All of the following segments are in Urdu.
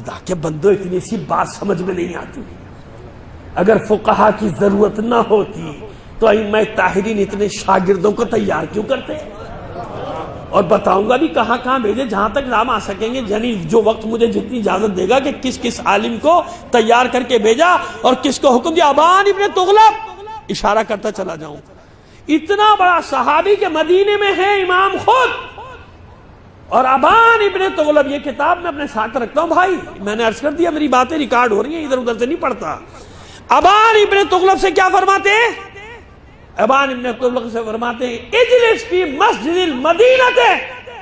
خدا کے بندو اتنی سی بات سمجھ میں نہیں آتی. اگر فقہا کی ضرورت نہ ہوتی تو ائمہ طاہرین اتنے شاگردوں کو تیار کیوں کرتے؟ اور بتاؤں گا بھی کہاں کہاں بھیجے جہاں تک نام آ سکیں گے، یعنی جو وقت مجھے جتنی اجازت دے گا کہ کس کس عالم کو تیار کر کے بھیجا اور کس کو حکم دیا. ابان ابن تغلب، اشارہ کرتا چلا جاؤں، اتنا بڑا صحابی کے مدینے میں ہے امام خود. اور ابان ابن تغلب، یہ کتاب میں اپنے ساتھ رکھتا ہوں بھائی، میں نے عرض کر دیا میری باتیں ریکارڈ ہو رہی ہیں، ادھر ادھر سے نہیں پڑھتا. ابان ابن تغلب سے کیا فرماتے ہیں؟ ابان ابن تغلب سے فرماتے ہیں اجلس فی مسجد المدینہ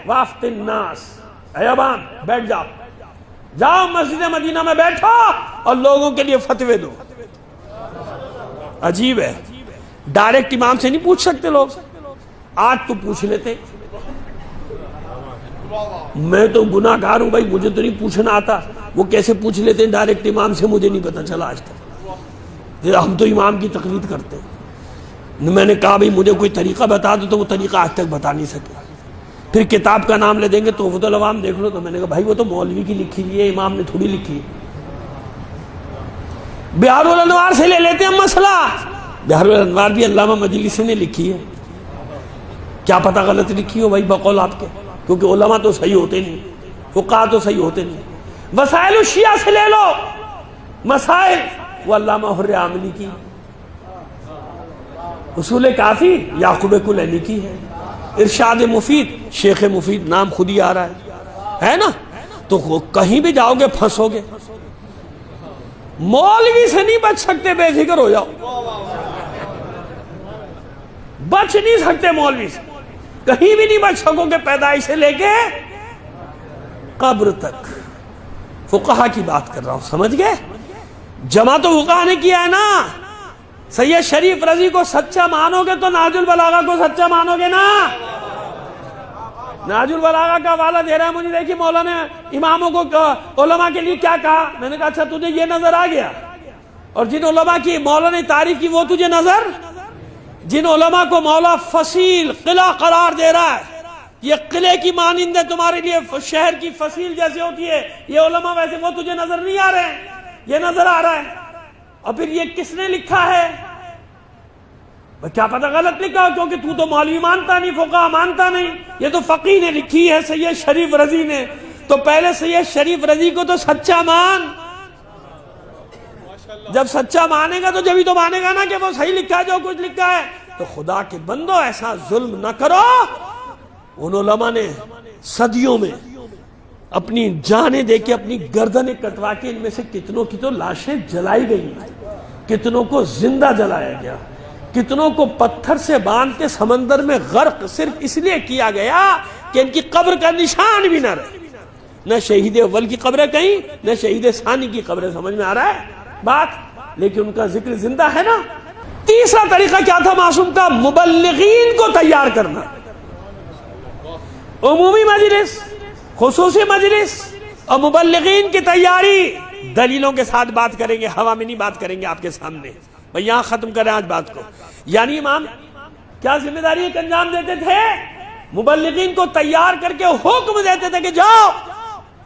وافت الناس. اے ابان بیٹھ جاؤ، جاؤ مسجد مدینہ میں بیٹھو اور لوگوں کے لیے فتوے دو. عجیب ہے، ڈائریکٹ امام سے نہیں پوچھ سکتے لوگ. آج تو پوچھ لیتے، میں تو گناہ گار ہوں بھائی، مجھے تو نہیں پوچھنا آتا. وہ کیسے پوچھ لیتے ہیں ڈائریکٹ امام سے؟ مجھے نہیں پتا چلا آج تک. ہم تو امام کی تقلید کرتے ہیں. میں نے کہا بھائی مجھے کوئی طریقہ بتا دو، تو وہ طریقہ آج تک بتا نہیں سکے. پھر کتاب کا نام لے دیں گے تحفۃ العوام دیکھ لو، تو میں نے کہا بھائی وہ تو مولوی کی لکھی ہے، امام نے تھوڑی لکھی ہے. بہار الانوار سے لے لیتے ہیں مسئلہ. بہار الانوار بھی علامہ مجلسی نے لکھی ہے، کیا پتہ غلط لکھی ہو بھائی بقول آپ کے، کیونکہ علماء تو صحیح ہوتے نہیں، فقہاء تو صحیح ہوتے نہیں. وسائل الشیعہ سے لے لو مسائل، وہ علامہ حر عاملی کی. اصول کافی یعقوب کلینی کی ہے. ارشاد مفید شیخ مفید، نام خود ہی آ رہا ہے نا. تو کہیں بھی جاؤ گے پھنسو گے. مولوی سے نہیں بچ سکتے، بے فکر ہو جاؤ، بچ نہیں سکتے مولوی سے، کہیں بھی نہیں بچ سکو گے، پیدائش سے لے کے قبر تک. فقہا کی بات کر رہا ہوں، سمجھ گئے؟ جمع تو فقہا نے کیا ہے نا. سید شریف رضی کو سچا مانو گے تو نہج البلاغہ کو سچا مانو گے نا. نہج البلاغہ کا حوالہ دے رہا ہے مجھے، دیکھیے مولانا اماموں کو علماء کے لیے کیا کہا. میں نے کہا اچھا تجھے یہ نظر آ گیا، اور جن علماء کی مولا نے تعریف کی وہ تجھے نظر، جن علماء کو مولا فصیل قلعہ قرار دے رہا ہے، یہ قلعے کی مانند ہے تمہارے لیے، شہر کی فصیل جیسے ہوتی ہے یہ علماء، ویسے وہ تجھے نظر نہیں آ رہے ہیں، یہ نظر آ رہا ہے. اور پھر یہ کس نے لکھا ہے؟ کیا پتہ غلط لکھا ہو، کیونکہ تو مولوی مانتا نہیں، فقہ مانتا نہیں. یہ تو فقیہ نے لکھی ہے سید شریف رضی نے. تو پہلے سید شریف رضی کو تو سچا مان. جب سچا مانے گا تو جبھی تو مانے گا نا کہ وہ صحیح لکھا ہے جو کچھ لکھا ہے. تو خدا کے بندو ایسا ظلم نہ کرو. ان علماء نے صدیوں میں اپنی جانیں دے کے اپنی گردنیں کٹوا کے ان میں سے کتنوں کی تو لاشیں جلائی گئی، کتنوں کو زندہ جلایا گیا، کتنوں کو پتھر سے باندھ کے سمندر میں غرق صرف اس لیے کیا گیا کہ ان کی قبر کا نشان بھی نہ رہے. نہ شہید اول کی قبریں کہیں، نہ شہید ثانی کی قبریں. سمجھ میں آ رہا ہے بات؟ لیکن ان کا ذکر زندہ ہے نا. تیسرا طریقہ کیا تھا معصوم کا؟ مبلغین کو تیار کرنا. عمومی مجلس، خصوصی مجلس اور مبلغین کی تیاری. دلیلوں کے ساتھ بات کریں گے، ہوا میں نہیں بات کریں گے آپ کے سامنے. بھئی یہاں ختم کریں آج بات کو. یعنی امام کیا ذمہ داری ایک انجام دیتے تھے؟ مبلغین کو تیار کر کے حکم دیتے تھے کہ جاؤ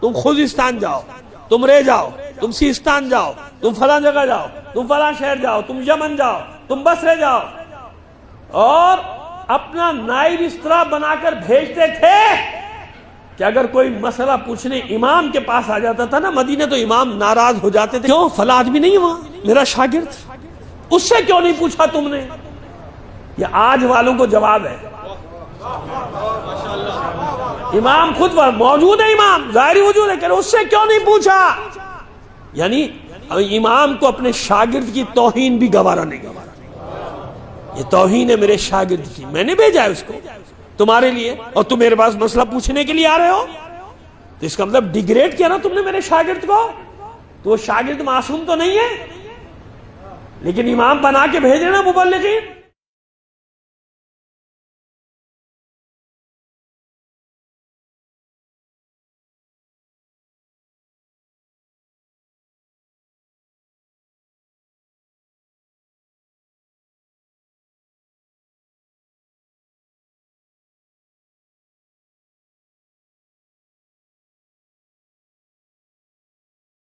تم خوزستان جاؤ، تم رے جاؤ، تم سیستان جاؤ، تم فلاں جگہ جاؤ، تم فلاں شہر جاؤ، تم یمن جاؤ، تم بصرے جاؤ. اور اپنا نائب اس طرح بنا کر بھیجتے تھے کہ اگر کوئی مسئلہ پوچھنے امام کے پاس آ جاتا تھا نا مدینے، تو امام ناراض ہو جاتے تھے. کیوں؟ فلاں آدمی نہیں وہاں، میرا شاگرد، اس سے کیوں نہیں پوچھا تم نے؟ یہ آج والوں کو جواب ہے. امام خود موجود ہے، امام ظاہری وجود ہے، کہ اس سے کیوں نہیں پوچھا؟ یعنی امام کو اپنے شاگرد کی توہین بھی گوارا نہیں. یہ توہین ہے میرے شاگرد کی، میں نے بھیجا ہے اس کو تمہارے لیے، اور تم میرے پاس مسئلہ پوچھنے کے لیے آ رہے ہو. تو اس کا مطلب ڈیگریڈ کیا نا تم نے میرے شاگرد کو. تو وہ شاگرد معصوم تو نہیں ہے، لیکن امام بنا کے بھیج رہے نا مبلغین.